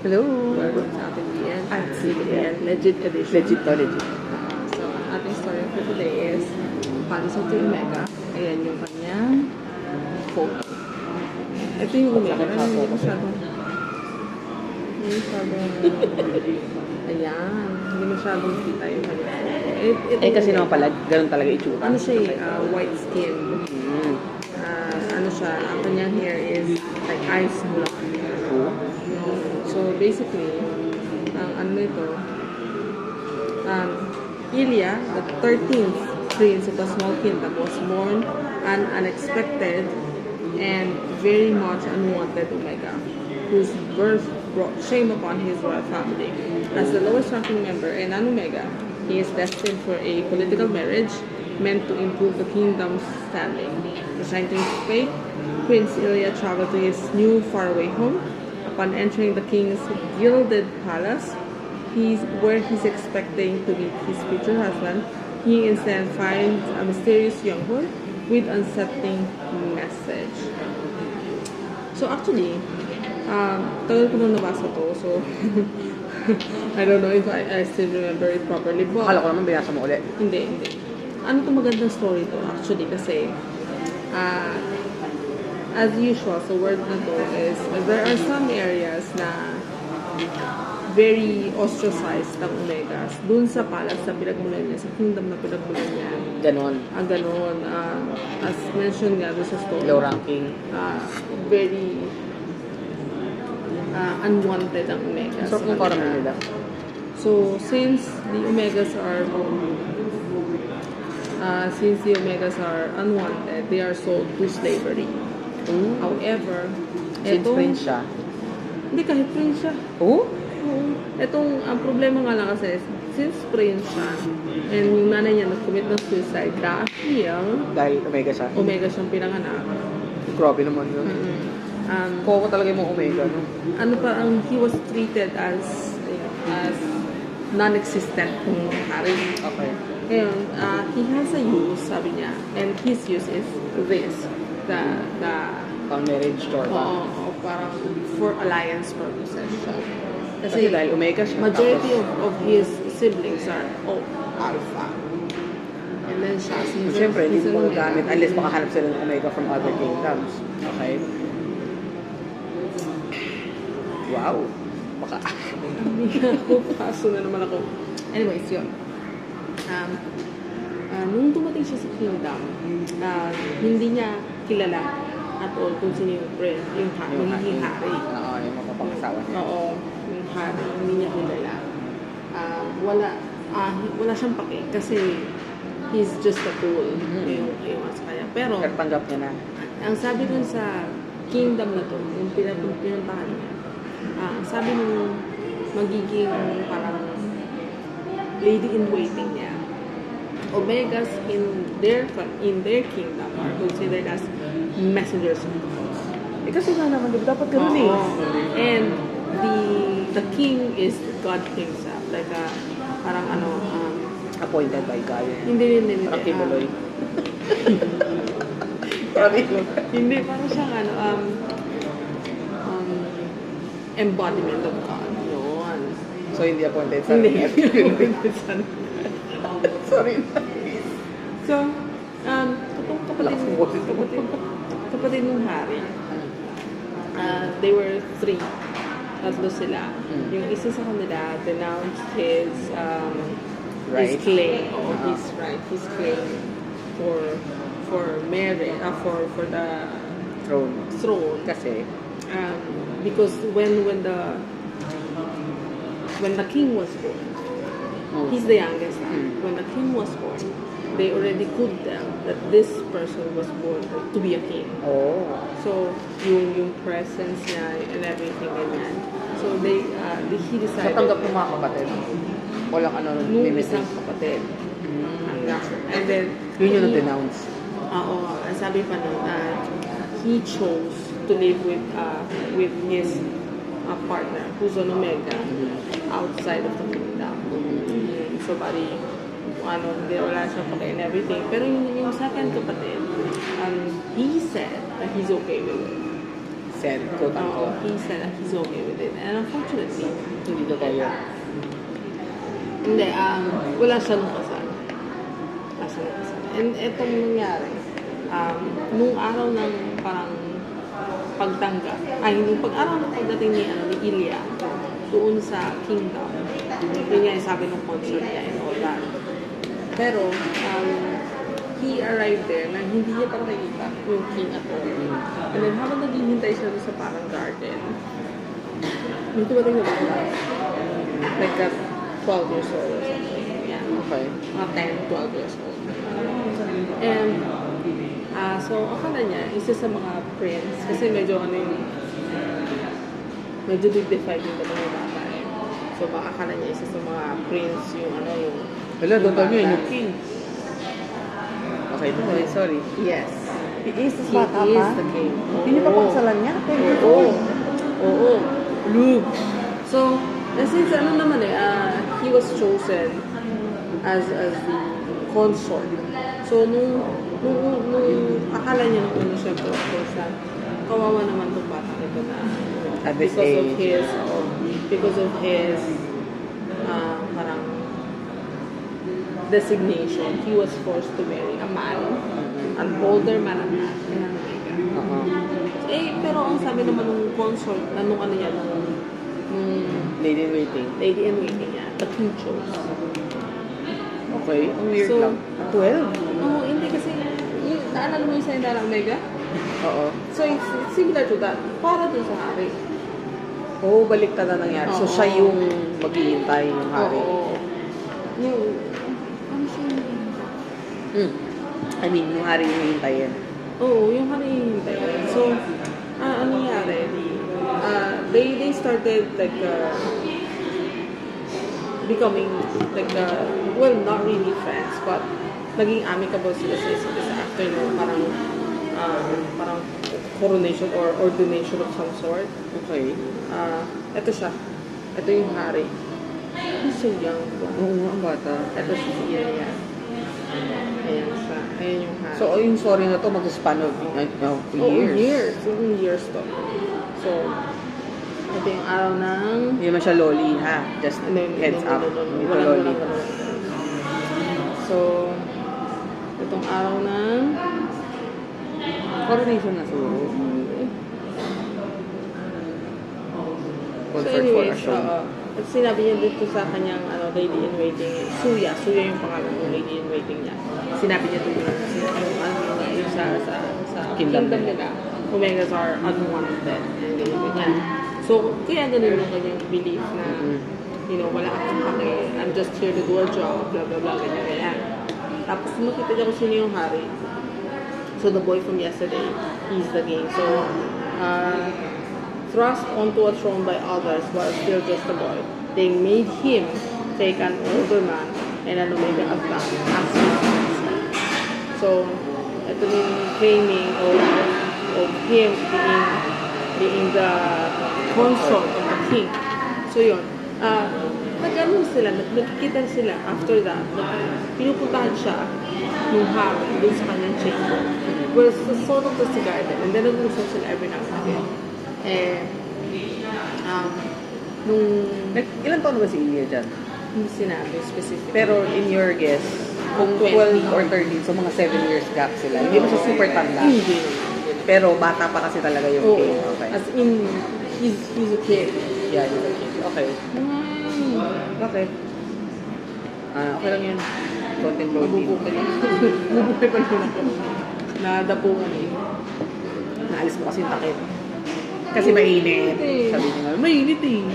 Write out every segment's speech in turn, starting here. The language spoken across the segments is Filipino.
Hello! Welcome sa ating BN. Sige. Legit edition. Legit to, legit. So, ang ating story for today is Palisod to Omega. Ayan yung kanyang photo. Ito yung Omega. Hindi masyadong... Ayan. Hindi masyadong kita yung kanyang photo. Kasi naman pala, ganun talaga itsura. Ano siya white skin. Ano siya, ang kanyang hair is like ice blonde. So basically, ang ano nito, Ilya, the 13th prince of the small kingdom, was born an unexpected and very much unwanted Omega, whose birth brought shame upon his royal family. As the lowest ranking member in an Omega, he is destined for a political marriage meant to improve the kingdom's standing. Designed to fate, Prince Ilya traveled to his new faraway home. Upon entering the king's gilded palace, where he's expecting to meet his future husband, he instead finds a mysterious young boy with unsettling message. So actually, tagal ko nung nabasa to, so I don't know if I still remember it properly. But Akala ko naman binasa mo ulit. hindi. Ano to magandang story to actually kasi as usual, so word na to is there are some areas na very ostracized ng Omegas dun sa palace na pinagmulan niya, sa kingdom na pinagmulan niya. Ganon. Ganon. As mentioned nga doon sa story. Low ranking. Very unwanted ang Omegas. So, kung parang nila. So, since the Omegas are unwanted, they are sold to slavery. However, Since prince siya. Hindi, kahit prince siya. Oo? Ang problema nga lang kasi, since prince siya, and yung nanay niya nag-commit ng suicide Dahil Omega siya. Omega siyang pinanganak. Grabe naman yun. Kuha ko talaga yung mga Omega, no? He was treated as non-existent kung hari. Okay. Ngayon, he has a use, sabi niya, and his use is this, the Pang marriage store ba? parang for alliance purposes. Kasi dahil Omega siya. Majority of his siblings are alpha. And then siya, Siyempre, hindi mo magagamit unless makahanap sila ng Omega from other kingdoms. Okay? Wow! Baka. Hindi ako, paso na naman ako. Anyways, yun. Nung dumating siya sa kingdom, hindi niya kilala at all kung sino yung prince, magiging hari. Oo, yung mapapangasawa niya. Oo, yung hari, hindi niya kilala. Wala siyang pake kasi he's just a tool yung sa kanya. Pero tanggap niya na. ang sabi dun sa kingdom na to, yung pinuntahan niya, sabi nung magiging parang lady-in-waiting niya, Omegas in their kingdom are considered as messengers of God. Kasi nga naman, dapat gano'n eh. And the king is God himself. Like parang Appointed by God. Hindi. Parang Kibuloy. Hindi, parang siyang embodiment of God. Yun. So, hindi appointed sa Hindi. Sorry. So, kapatid ng hari, they were three. Tatlo sila. Yung isa sa kanila denounced his claim, his claim for marriage, for the throne. Kasi, because when the king was born, he's the youngest. When the king was born, they already could tell that this person was born to be a king. oh. So, yung presence niya and everything ganyan. So, he decided... So, tanggap mo mga kapatid? Walang nung isang kapatid. And then... Yun yung na-denounce. Oo. Ang sabi pa nun, he chose to live with his partner, who's an Omega, outside of the kingdom. So, bali, hindi wala siya pake and everything. Pero yung second kapatid, he said that he's okay with it. said, quote unquote. He said that he's okay with it. And unfortunately, Hindi totoo yun. hindi, wala siya nung kasal. Wala siya nung kasal. And itong nangyari, nung araw ng parang pagtanggap, nung pag-araw ng pagdating ni Ilya, doon sa kingdom, yun nga yung sabi ng concert niya and all that. Pero, he arrived there na hindi niya pa nakikita yung king at all. And then, habang naghihintay siya doon sa parang garden, may tumating na bata. Like 12 years old or something. Yeah. Okay. Mga 10, 12 years old. And, so, akala niya, isa sa mga prince, kasi medyo medyo dignified yung dalawang bata eh. So, baka akala niya isa sa mga prince yung yung Wala, doon tayo bata. yung king. Okay, sorry. Yes. He is He is the king. Hindi niyo pa pakasalan niya? Oo. Look. So, since he was chosen as the consort. So, nung akala niya nung una siya, of course, na kawawa naman itong bata ito na At this because of his parang designation, he was forced to marry a man, an older man at that. Pero ang sabi naman ng consort, nung lady in waiting niya, the king chose. Okay, ang weird So, lang. 12? Hindi kasi, naalala mo yung sa Indara Omega? Oo. So, it's similar to that. Para dun sa hari. Oo, baliktad na nangyari. So, siya yung maghihintay yung hari. Oo. Ano siya yung I mean, yung hari yung hihintayin. Oo, yung hari yung hintay. So, ano nangyari? They started like becoming like well, not really friends, but naging amicable sila sa isa't isa after parang coronation or ordination of some sort. Okay. Ito siya. Ito yung hari. He's so young. Oo nga, ang bata. Ito si Ilya. Ayan siya. Ayan yung hari. So, yung story na to, mag-span of years. Years to. So, ito yung araw ng... Hindi naman siya loli, ha? Just heads up. Ito loli. So, itong araw ng... Coronation na siguro. So anyways, at sinabi niya dito sa kanyang lady in waiting, Suya yung pangalan ng lady in waiting niya. Sinabi niya dito yung sa kingdom nila, Omegas are unwanted. Ganyan. So, kaya ganun yung kanyang belief na, wala akong pake, I'm just here to do a job, blah blah blah, ganyan. Tapos, makita niya kung sino yung hari. So, the boy from yesterday, he's the king. So, thrust onto a throne by others while still just a boy. They made him take an older man and an Omega of that as his master. So, ito yung claiming of him being the consort of the king. So, yun. Nagkikita sila after that. Pinupuntahan siya yung hari dun sa kanyang chamber. Where sort of the garden. And then nag-usap sila every now and again. Ilan taon ba si Ilya dyan? Hindi sinabi specific. Pero in your guess, kung 12 or 13, so mga 7 years gap sila. Hindi mo siya super tanda. Hindi. Pero bata pa kasi talaga yung king. Okay. As in, he's a kid. Yeah, he's a king. Okay. Okay. Okay lang yun. Content protein. Mabubukay lang. Mabubukay pa lang ako. Nadapo kami. Naalis mo kasi yung takip. Kasi mainit. Sabi niya nga, mainit eh.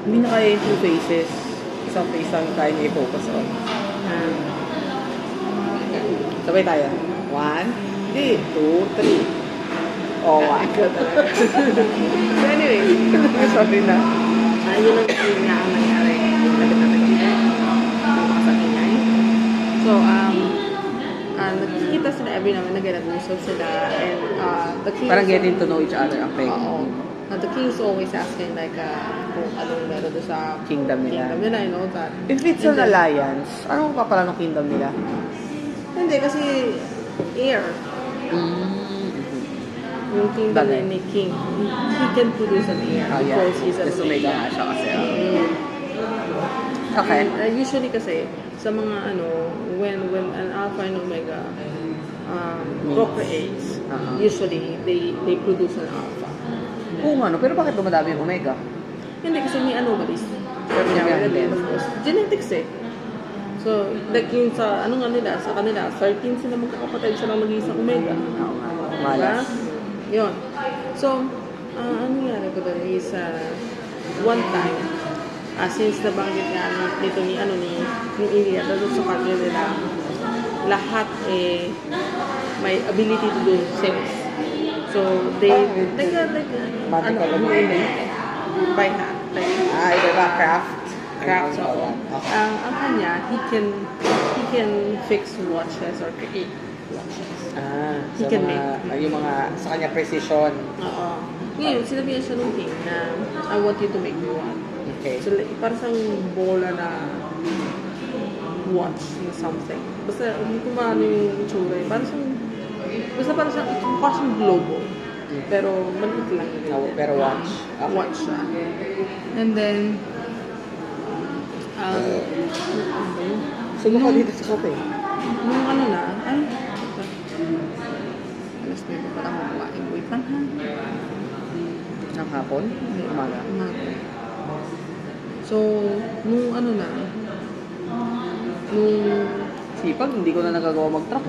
Hindi na kaya yung two faces. Isang face lang yung kaya niya i-focus on. Sabay tayo. 1, 2, 3. Oh, wow. So anyway, sorry na. Yun nga ang nangyari. So, nagkikita sila every now and again, nag-usap sila, and the king... Parang getting to know each other, ang peg. Oo. The king's always asking like kung anong meron doon sa Kingdom nila. I know that. If it's an alliance, anong pa pala ng kingdom nila? Hindi, kasi heir. yung kingdom Bagay. ni King, he can produce an heir Oh, yeah. because he's an Yes, Omega nga siya kasi. Okay. And, usually kasi, sa mga when an alpha and omega procreates, usually they produce an alpha. Oo nga, no? Pero bakit dumadami yung Omega? Hindi kasi may anomalies. Pero Yeah, din. of course. Genetics eh. So, like yung sa, sa kanila, 13 sila magkakapatid, sila mag-iisang omega. Oo nga. Diba? Malas. Yun. So, ano nangyari ko doon is, one time, since nabanggit nga nito ni India, doon sa country nila, lahat may ability to do things. So, they, by hand. Iba ba? Craft? Craft. So, Okay. ang kanya, he can fix watches or create watches. So He can yung mga, sa kanya precision. Oo. Ngayon, sinabihan siya nung king na, I want you to make me one. Okay. So, parang sang bola na watch na something. Basta, hindi ko maano yung itsura eh. Parang siyang, mukha siyang globo. Pero, maliit lang. Pero watch. Okay. Watch siya. And then, Sumo ka dito sa kape. nung alas 9 pa lang kumain. Wait lang ha. Ng hapon? Umaga. Umaga. So, nung Sipag, hindi ko na nagagawa mag-truck.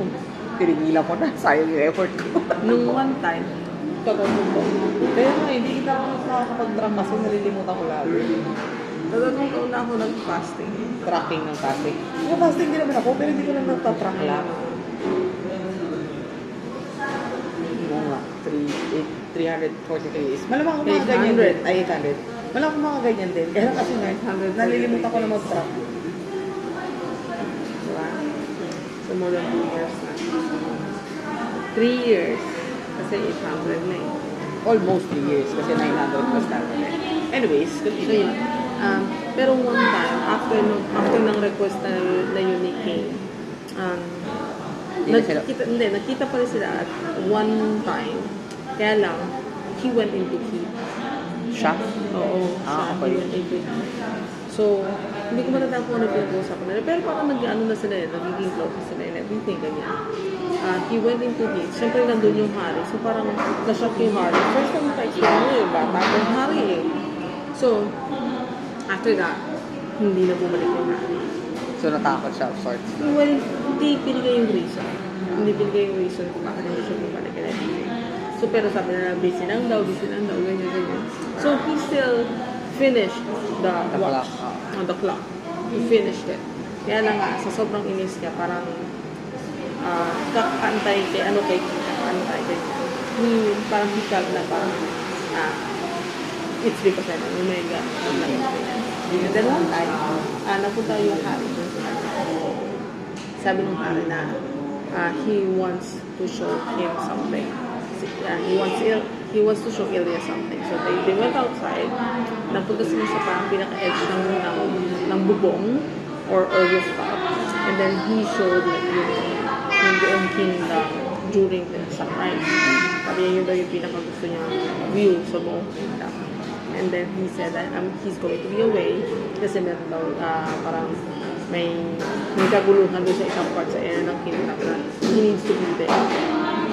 Tinigilan ko na. Sayang yung effort ko. nung one time, Kaya nga, hindi kita ako nakakapag-truck kasi nalilimutan ko lagi. tatanong taon na ako nag-fasting. Tracking ng fasting. Yung fasting din naman ako, pero hindi ko lang nagtatrack lang. Oo nga, 343 days. Malamang ako mga ganyan din. 800. Ay, 800. Malamang ako mga ganyan din. Kaya lang kasi nga, 800. nalilimutan ko na mag-track. Diba? So, more than 2 years na. 3 years. Kasi 800 na eh. Almost 3 years kasi 900 plus natin. Anyways, So, yun. Pero one time, after ng request na yun ni King, nakita pa rin sila at one time. Kaya lang, he went into heat. siya? Oo, siya. Okay. He went into heat. So, hindi ko matandaan kung ano pinag-uusapan nila. Pero parang nag-ano na sila nagiging close sila and everything, ganyan. He went into heat. Siyempre, nandun yung hari. So, parang na-shock yung hari. First time ka-explain mo yung bata yung hari eh. So, after that, hindi na bumalik yung hari. So, natakot siya of sorts. Well, hindi pinigay yung reason. Hindi pinigay yung reason kung bakit hindi siya bumalik and everything. So, pero sabi na busy lang daw, ganyan, ganyan. So, he still finished the watch clock. on the clock. He finished it. Kaya lang nga, sa sobrang inis niya, parang kakantay kay kakantay kay parang hikag na parang it's because I'm an omega. And then one time, napunta yung hari dun sa sabi ng hari na he wants to show him something. He wants to show Ilya something. So they went outside. Napunta sila sa parang pinaka-edge ng bubong or rooftop. And then he showed like yung kingdom during the sunrise. Sabi niya yun daw yung pinaka-gusto niya view sa buong kingdom. And then he said that he's going to be away kasi meron daw parang may kaguluhan doon sa isang part sa area ng kingdom na he needs to be there.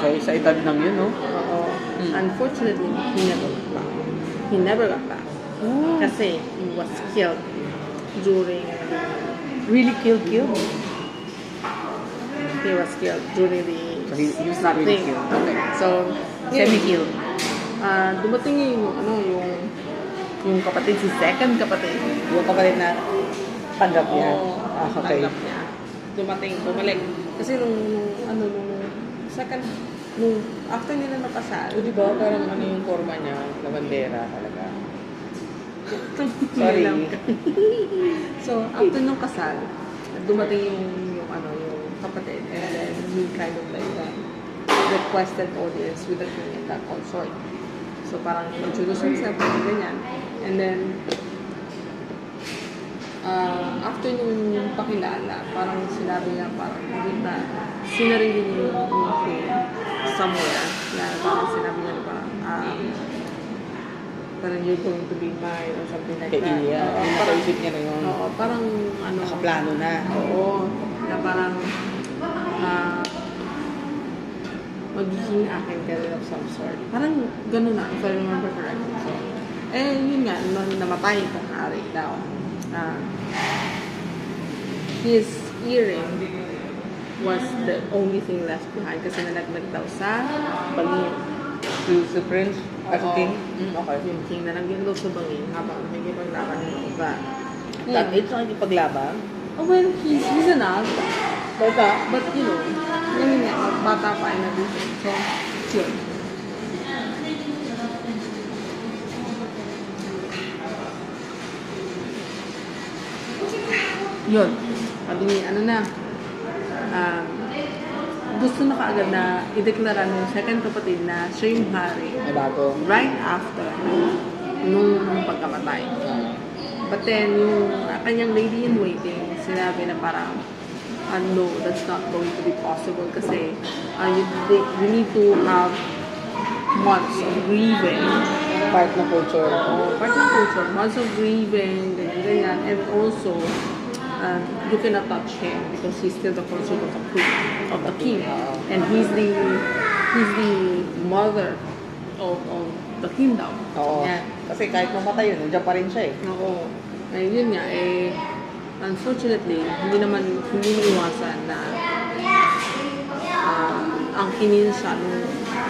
Okay, sa edad ng yun, no? Oo. Unfortunately, he never got back. He never got back. Oh. Kasi he was killed during Really killed? he was killed during the So, he was not really thing. killed. Okay. So, Semi-killed. dumating yung kapatid, si second kapatid. Yung kapatid na tanggap niya. Oo, Okay. tanggap niya. Bumalik. Kasi nung second, after nila nakasal, So, di ba, parang ano yung forma niya, na bandera talaga. Sorry. So, after nung kasal, dumating yung kapatid, and then he kind of like requested audience with the king and that consort. So, parang introduce himself, ganyan. And then, after nung pakilala, parang sinabi niya, parang hindi na, sinarili niya yung king somewhere na parang sinabi niya na parang you're going to be mine or something like Kay that. Iya. Oo, Yung parang, nakaisip niya na yun. oo, parang ano. Nakaplano na. Oo, na parang magiging akin ka rin of some sort. Parang gano'n na, if I remember correctly. So, yun nga, nung namatay itong hari daw. His earring was the only thing left behind kasi nalaglag daw sa bangin. Si Prince? As a king? Okay. Yung king nalaglag daw sa bangin habang nakikipaglaban ng iba. That age, nakikipaglaban? Oh, well, he's enough. But you know, yun nga, bata pa ay nandito. So, yun. Yun. Sabi ni, ano na, gusto na kaagad na ideklara ng second kapatid na siya yung hari Ay, bago. right after nung pagkamatay. But then, yung kanyang lady in waiting, sinabi na parang, no, that's not going to be possible kasi you need to have months of grieving. Part ng culture. Part ng culture, months of grieving, ganyan. And also, you cannot touch him because he's still the consort of the queen, of the king. And he's the mother of the kingdom. Oo. Yan. Kasi kahit mamatay yun, nandiyan pa rin siya eh. Oo. Yun nga, unfortunately, hindi maiwasan na ang kinin siya ng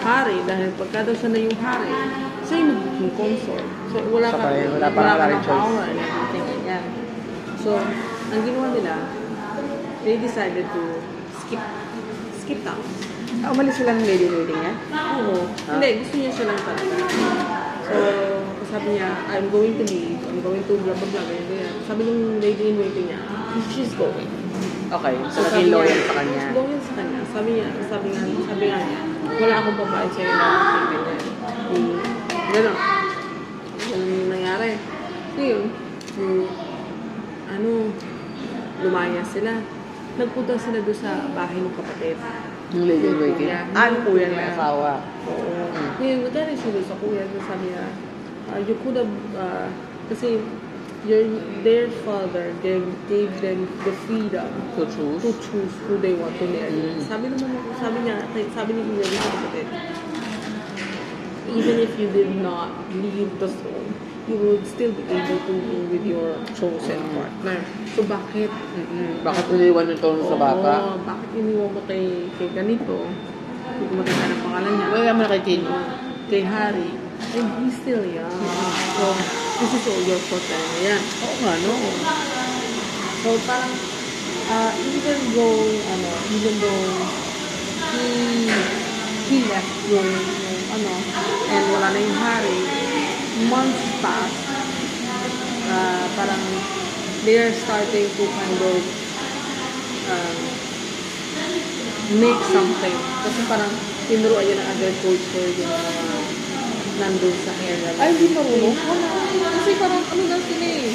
hari dahil pagka daw siya na yung hari, siya yung magiging consort. So, wala ka ng power and everything. Ganyan. So, ang ginawa nila, they decided to skip town. Umalis sila ng lady waiting niya? Oo. Hindi, gusto niya siya lang talaga. So, sabi niya, I'm going to leave, I'm going to blah blah blah, ganyan. Sabi ng lady in waiting niya, she's going. Okay. So, sabi naging niya, loyal sa kanya. Loyal sa kanya. Sabi nga niya, wala akong babae sa'yo na ganyan. Gano'n. Ganun yung nangyari. So yun, lumaya sila. Nagpunta sila doon sa bahay ng kapatid. Yung lady in waiting? Kuya. Yung kuya ng asawa. Oo. Ngayon, nagkari siya doon sa kuya. Sabi niya, you could have, kasi their father gave them the freedom To choose? to choose who they want to marry. Sabi ni Kuya sa kapatid, even if you did not leave the throne, you would still be able to be with your chosen partner. So, bakit? Bakit iniwan yung tono sa bata? Oo, bakit iniwan mo kay ganito? Hindi ko maganda ng pangalan niya. Wala mo na kay King. Kay Harry. And he's still young. So, this is all your fault na yan. Oo nga, no? So, parang, even though he left yung and wala na yung Harry, months passed, parang they're starting to kind of make something. Kasi parang tinuruan yun ng agriculture yung nandun sa area. Ay, hindi marunong? Kasi parang na sila eh.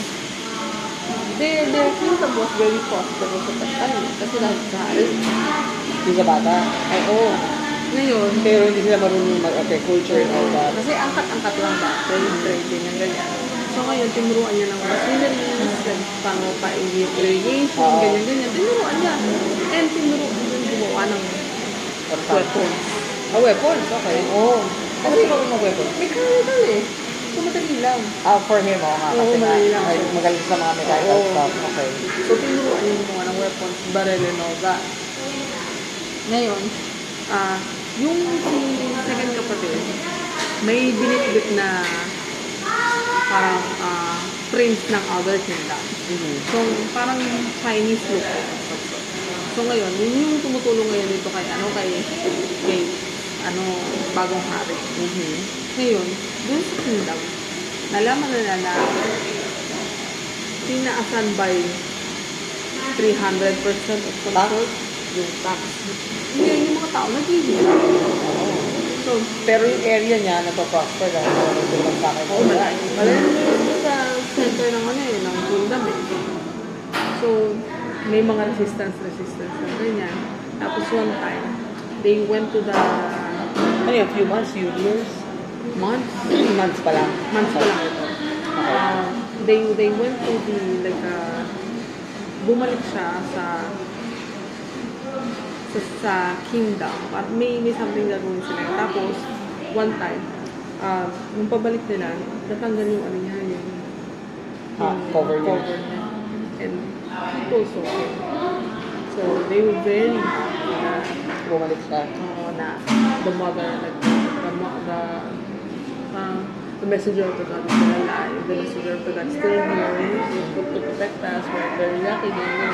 Their kingdom was very prosperous at that time. Kasi dahil sa Harry. Yung sa bata? Ay, oo. Ngayon, Pero hindi sila marunong mag-agriculture and all that. kasi angkat-angkat lang ba? Trading and ganyan. So ngayon, tinuruan niya ng machineries, paano pa-irrigation, ganyan-ganyan. Tinuruan niya. And tinuruan niya gumawa ng weapons. Weapons? Okay. Oo. Kasi marunong mag-weapons? Mechanical eh. So madali lang. For him, oo nga. Oo, Kasi madali lang. magaling sa mga mechanical Oo. stuff. Okay. So tinuruan niya gumawa ng weapons, barrel and all that. Ngayon, yung si second kapatid, may binitbit na parang prince ng other kingdom. So, parang Chinese look. So, ngayon, yun yung tumutulong ngayon dito kay bagong hari. Ngayon, dun sa kingdom, nalaman na tinaasan by 300% of control yung tax. Ngayon, yung mga tao naghihirap. So, Pero yung area niya, nagpa-prosper dahil marunong din mag-bakit. oo, malayo sa center ng ng kingdom eh. So, may mga resistance na ganyan. Tapos one time, they went to the Ano yun, few months, few years? months. Months pa lang. Months pa lang ito. They went to the, like, bumalik siya sa kingdom. May something gagawin sila. Tapos, one time, nung pabalik nila, natanggal yung ano niya, yung Cover niya. niya. And people saw him. So, they were very happy na, Bumalik siya. na the mother, like, the messenger of the God is still alive. The messenger of the God is still here. He's going to protect us. We're very lucky. Ganyan.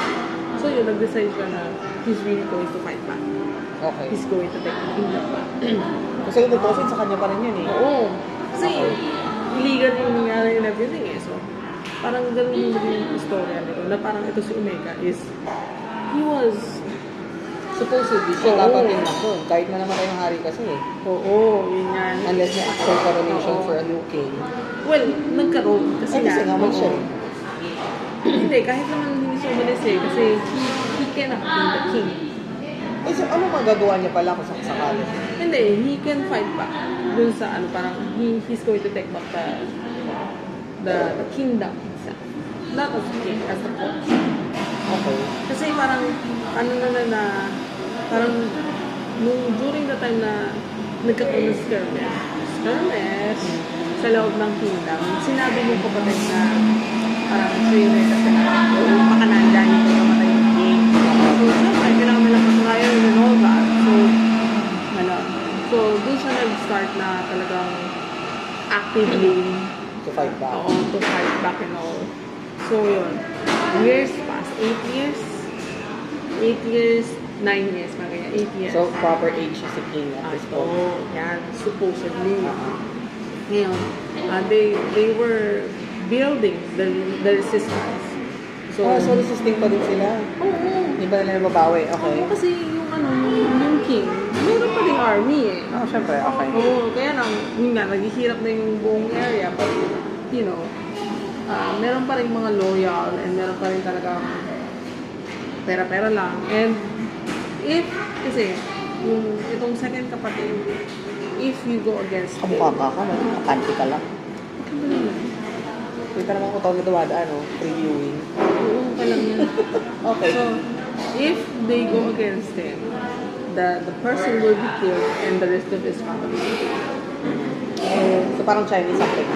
So, yun, nag-decide siya na he's really going to fight back. Okay. He's going to take the kingdom back. Kasi yung tutusin sa kanya pa rin yun eh. Oo. Kasi, illegal yung nangyari and everything eh. So, parang ganun yung naging istorya nito. Na parang ito si Omega is, he was, Supposedly, siya dapat yung nandun. Kahit na naman tayong hari kasi eh. oo, yun yan. Unless may actual coronation Oo. for a new king. Well, nagkaroon. Kasi Kasi nga, may siya oo. eh. Hindi, kahit naman hindi siya umalis eh. Kasi he cannot be the king. Eh, so ano magagawa niya pala kung sakasakali? Hindi, he can fight back. Dun sa ano, parang he's going to take back the kingdom itself. Not as a king, as the court. Okay. Kasi parang, ano na, parang, during the time na nagkakaroon ng skirmish sa loob ng kingdom, sinabi mo kapatid na parang siya yung nagkakaroon ko, baka nandyan yung pagkamatay ng king. So, syempre, kailangan nila patunayan and all that. So, so, doon siya nag-start na talagang actively To fight back. to fight back and all. So, yun. Years passed. 8 years? 8 years, 9 years, mga ganyan. 8 years. So, proper age siya si king at this point. Oh, yan. Supposedly. Ngayon, they were building the resistance. So, So resisting pa din sila. oo. Hindi ba nila mabawi? Okay. Oo, kasi yung yung king, meron pa ding army eh. Oh, syempre, okay. Oo, kaya lang, yun nga, naghihirap na yung buong area. But, you know, meron pa rin mga loyal and meron pa rin talagang pera-pera lang. And kasi, itong second kapatid, if you go against him, Kamukha ka, makakanti ka lang. Wait naman ko tawag na dumadaan, no? Previewing. oo, ka lang yan. Okay. So, if they go against him, the person will be killed and the rest of his family. So, parang Chinese something.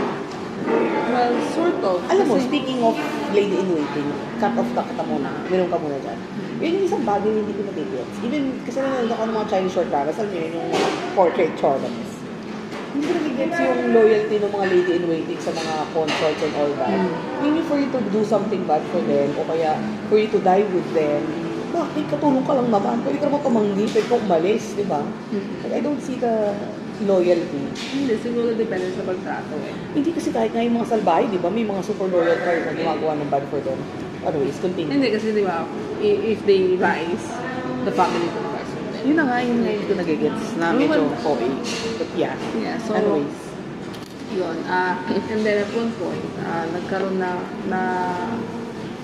Well, sort of. Alam mo, Kasi- speaking of lady in waiting, cut off ka kita muna. Minum ka muna dyan. Yun yung isang bagay na hindi ko nabigets. Even, kasi nanonood ako ng mga Chinese short dramas, alam niyo yun, yung mga portrait dramas. Hindi ko nabigets yung loyalty ng mga lady in waiting sa mga consorts and all that. Maybe for you to do something bad for them, o kaya for you to die with them, bakit katulong ka lang naman? Pwede ka naman tumanggi, pwede ka umalis, di ba? Like, I don't see the loyalty. Hindi, siguro depende sa pagtrato eh. Hindi kasi kahit nga yung mga salbahe, di ba? May mga super loyal tribes na gumagawa ng bad for them. Anyways, continue. Hindi kasi di ba, if they rise, the family will rise with them. Yun na nga, yun nga yung nagigets na medyo OA. But yeah. Yeah, so, Anyways. yun. And then at one point, nagkaroon na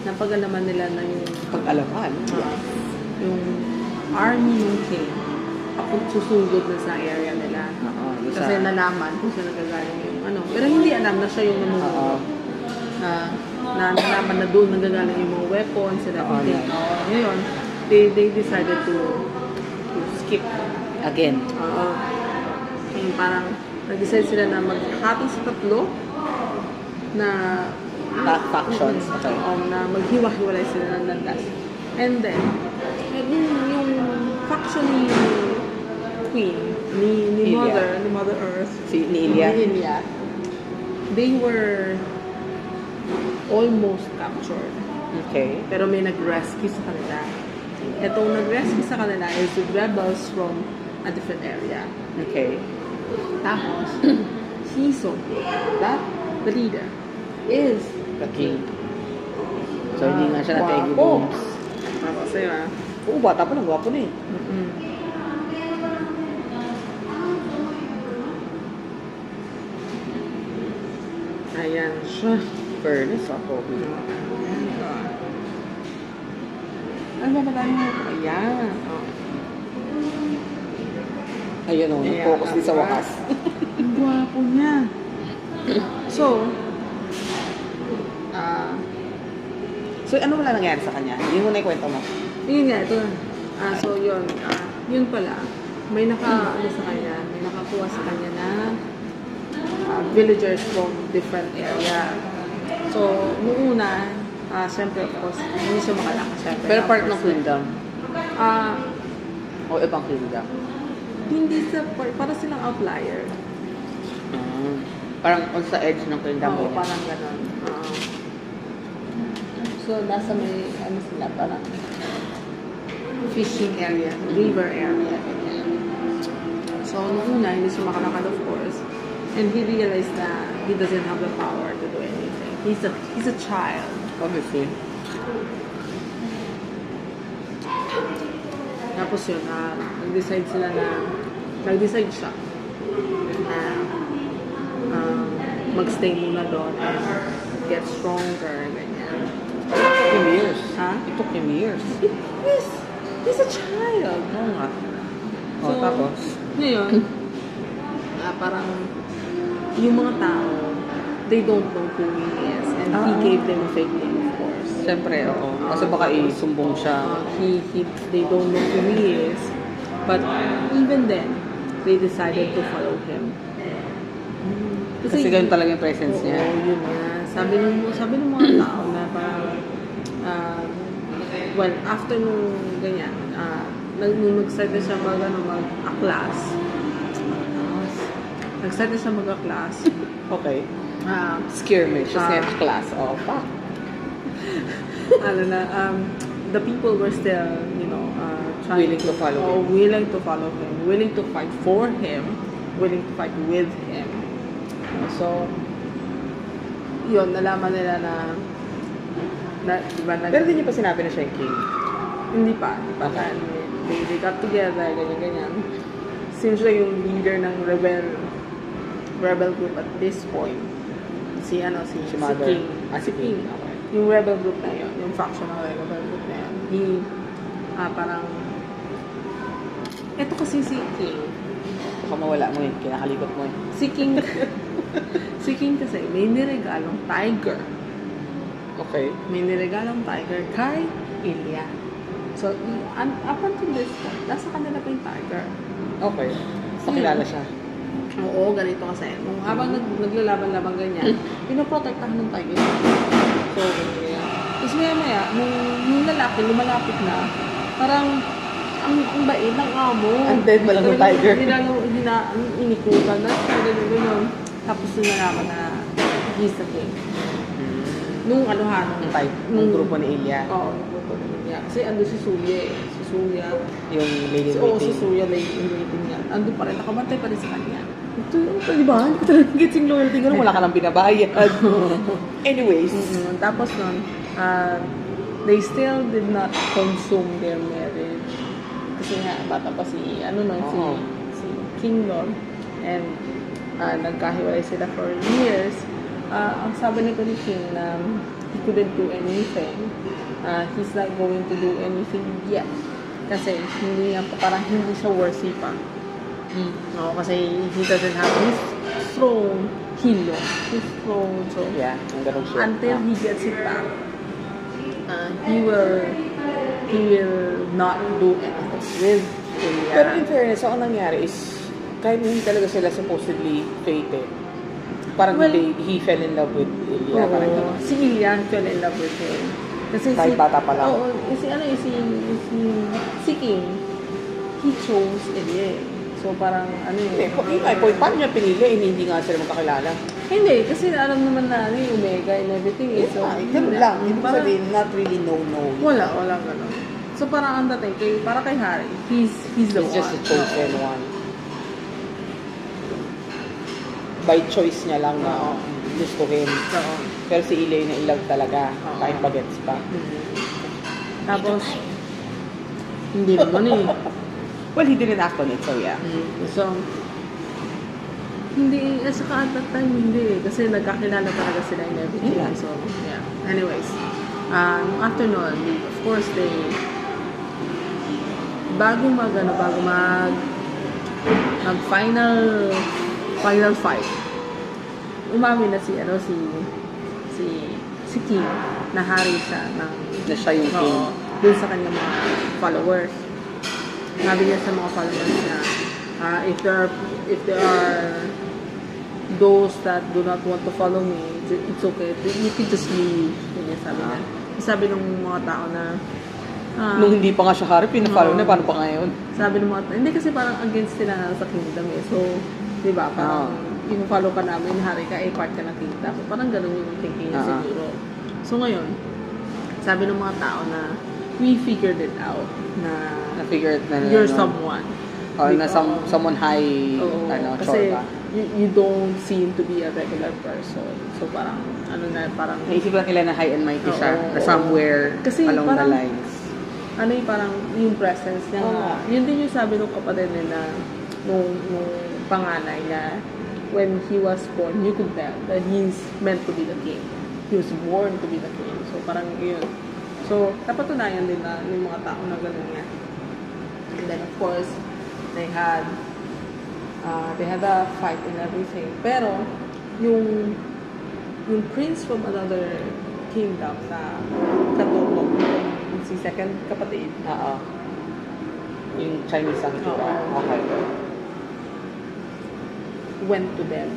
napagalaman nila na yung Pag-alaman. yung army ng king ako susugod na sa area nila. Kasi nalaman kung saan nagagaling yung ano. Pero hindi alam na siya yung namumuno. Na nalaman na doon nagagaling yung mga weapons and everything. Ngayon, they decided to skip. Again. Yung parang nag-decide sila na maghati sa tatlo na Factions. Okay. na maghiwa-hiwalay sila ng landas. And then, yung faction ni Queen, ni Mother Earth, Si Nilia. they were almost captured. Okay. Pero may nag-rescue sa kanila. Itong nag-rescue sa kanila is the rebels from a different area. Okay. Tapos, he saw that the leader is The king. So, hindi nga siya na-tegi Guwapo. bones. Tapos, yun Oo, bata pa lang. Gwapo na eh. Ayan siya. Fairness ako. Ano ba ba mo? Ayan. Ayun o, nag-focus din sa wakas. Ang gwapo niya. So, So, ano wala nangyari sa kanya? Yun muna yung kwento mo. yun nga, ito. So, yun pala. May ano sa kanya, may nakakuha sa kanya na villagers from different area. So, noong una, syempre, of course, hindi siya makalakas. Syempre, Pero part ng kingdom. O ibang kingdom. Hindi para silang outlier. Parang on sa edge ng kingdom. Oo, ganyan. parang ganon. So, nasa may, ano sila, parang fishing area, river area, ganyan. So, noong una, hindi siya makalakad, of course. And he realized that he doesn't have the power to do anything. He's a child. Obviously. Tapos yun, nag-decide siya na magstay muna doon and get stronger, ganyan. It took him years. Ha? It took him years. Yes, he's a child. Oo nga. So, Tapos? Ngayon, parang yung mga tao, they don't know who he is. And he gave them a fake name, of course. Siyempre, oo. Kasi baka isumbong siya. They don't know who he is. But even then, they decided to follow him. Kasi ganun talaga yung presence niya. Oo, yun nga. Sabi ng mga tao na parang, well, after nung ganyan, nung nag-start na siya mag-a-class. Nag-start na siya mag-a-class. Okay. Skirmish. Sketch class. Oh, fuck. The people were still, trying Willing to follow him. Willing to follow him. Willing to fight for him. Willing to fight with him. So, yun, nalaman nila diba, Pero hindi niyo pa sinabi na siya yung king. Hindi pa. Okay. They got together, ganyan-ganyan. Since siya yung leader ng rebel group at this point, si mother. King. Si King. Okay. Yung rebel group na yun, yung faction ng rebel group na yun, parang, eto kasi si King. Baka mawala mo yun. Kinakalikot mo yun. Si King kasi may niregalong tiger. Okay. May niregalong tiger kay Ilya. So, up until this point, nasa kanila pa yung tiger. Okay. So, kilala siya. Oo, ganito kasi. Nung habang naglalaban-laban ganyan, pinoprotektahan ng tiger. So, ganyan. Tapos maya-maya, nung lalaki, lumalapit na, parang, ang bait ng amo. Ang dead ba lang ng tiger? Inikutan na, gano'n. Tapos nung nalaman na he's the king. Nung Nung grupo ni Ilya. Oo, nung grupo ni Ilya. Kasi ando si Surya eh. Si Surya. Yung lady in Oo, waiting. si Surya lady in waiting niya. Ando pa rin, nakabantay pa rin sa kanya. Ito, di ba? Hindi ko talaga gets yung loyalty. Ganun, wala ka lang binabayad. Anyways. Tapos nun, they still did not consume their marriage. Kasi nga, bata pa si King Don. And nagkahiwalay sila for years. Ang sabi nito ni King na he couldn't do anything. He's not going to do anything yet. Kasi parang hindi siya worthy pa. No, kasi he doesn't have his throne. He lost his throne. So, Yeah, ang ganun siya. until he gets it back, he will not do anything with Ilya. Pero in fairness, ang nangyari is, kahit hindi talaga sila supposedly fated, parang he fell in love with Ilya. Parang ganun. Si Ilya fell in love with him. Kasi Kahit bata pa lang. Oo, si King, he chose Ilya. So parang Hindi, paano niya pinili? Hindi nga sila magkakilala. Hindi, kasi alam naman na yung Omega and everything. So, Ganun lang. Ibig parang- sabihin, not really no. Wala ganun. So parang ang dating, para kay Harry, he's the It's one. just a chosen one. By choice niya lang na gustuhin. Oo. Pero si Ilya na ilag talaga, kahit bagets pa. Tapos, hindi naman eh. Well, he didn't act on it, so yeah. So, hindi, saka at that time, hindi. Kasi nagkakilala talaga sila in everything. Yeah. So, yeah. Anyways, after nun, of course, bago mag final fight. Umamin na si King na hari siya ng Na siya yung king. dun sa kanyang mga followers. Sabi niya sa mga followers niya, if there are those that do not want to follow me, it's okay. You can just leave. Yun yung sabi niya. Sabi ng mga tao na Nung hindi pa nga siya hari, pinafollow na, paano pa ngayon? sabi ng mga tao, hindi kasi parang against sila na sa kingdom eh. So, di ba, parang follow ka namin, hari ka, part ka ng kingdom. Parang ganun yung thinking niya siguro. So ngayon, sabi ng mga tao na we figured it out na Na-figure it na you're someone. Na someone high, kasi chorba. you don't seem to be a regular person. So parang, parang Naisipan nila na high and mighty siya, na somewhere kasi along parang, the lines. Parang yung presence niya. Yun din yung sabi ng kapatid nila, nung panganay na when he was born, you could tell that he's meant to be the king. He was born to be the king. So parang yun. So, napatunayan din na yung mga tao na gano'n niya. And then of course, they had a fight and everything. Pero, yung prince from another kingdom na katutok, si second kapatid. Yung Chinese ang diba? Okay. Went to them.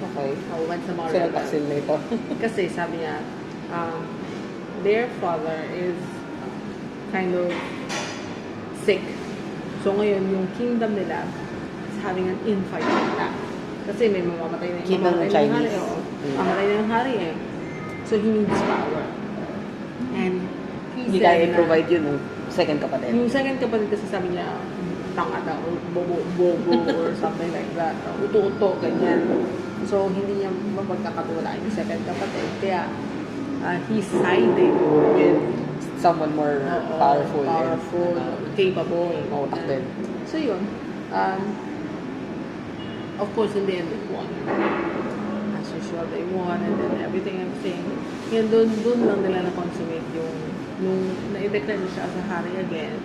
Okay. Went sa mga Sino rebels. taksil na ito? Kasi sabi niya, their father is kind of sick. So ngayon, yung kingdom nila is having an infight nila. Kasi may mamamatay na Kingdom ng Chinese. Mamatay na yung hari eh. So he needs power. And he Hindi said kaya na, i-provide yun ng second kapatid. yung second kapatid kasi sabi niya, tanga daw, bobo or something like that. Uto-uto, ganyan. So, hindi niya mapagkakatiwalaan yung second kapatid. Kaya, he's siding with Someone more powerful. capable. Mautak din. So, yun. Of course, in the end, they won. As usual, they won and then everything. Yan, doon lang nila na-consummate yung nung na-declare siya as a hari again,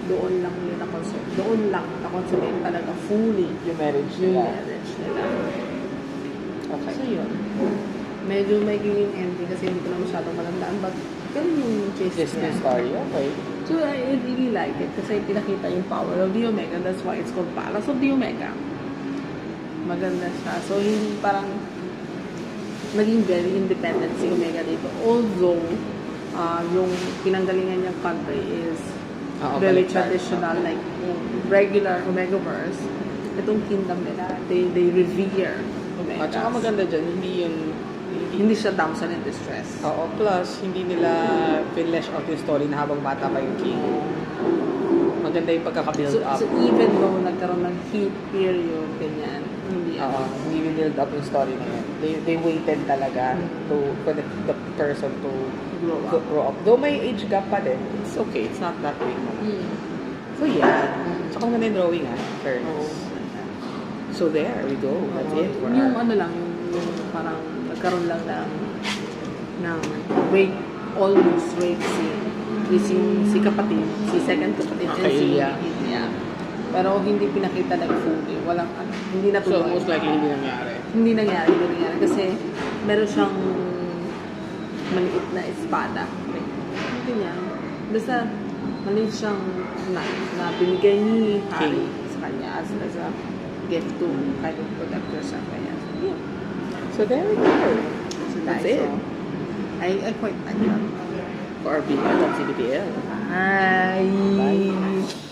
doon lang na-consummate talaga fully Yung marriage yung nila. marriage nila. Okay. So yun. Medyo may giving ending kasi hindi ko na masyadong malandaan but ganun yung gist Just niya. the story. Okay. So I really like it kasi pinakita yung power of the Omega. That's why it's called Palace of the Omega. Maganda siya. So hindi parang naging very independent si Omega dito. Although yung pinanggalingan niyang country is very traditional, like yung regular Omegaverse. Itong kingdom nila, they revere Omega. At saka maganda dyan, Hindi siya damsel in distress. Oo, plus hindi nila flesh out yung story na habang bata pa yung king. Maganda yung pagkaka-build up. So even though nagkaroon ng heat period, ganyan, hindi Hindi build up yung story na yun. They waited talaga for the person to grow up. Though may age gap pa din, it's okay. It's not that big. So yeah. So kung ganda yung drawing Fairness. So there we go. That's it. For Yung our- yung parang nagkaroon lang ng almost rape scene is yung si kapatid, si second kapatid, and si Ilya. Pero hindi pinakita like fully. Walang hindi So natuloy. most likely hindi nangyari. Hindi nangyari kasi meron siyang maliit na espada. Hindi niya. Basta maliit siyang knife na binigay ni Harry sa kanya as a gift to kind of protect herself. Kaya, yeah. So there we go. So That's it. I quite like that. For our video of CBTL. Bye. Bye.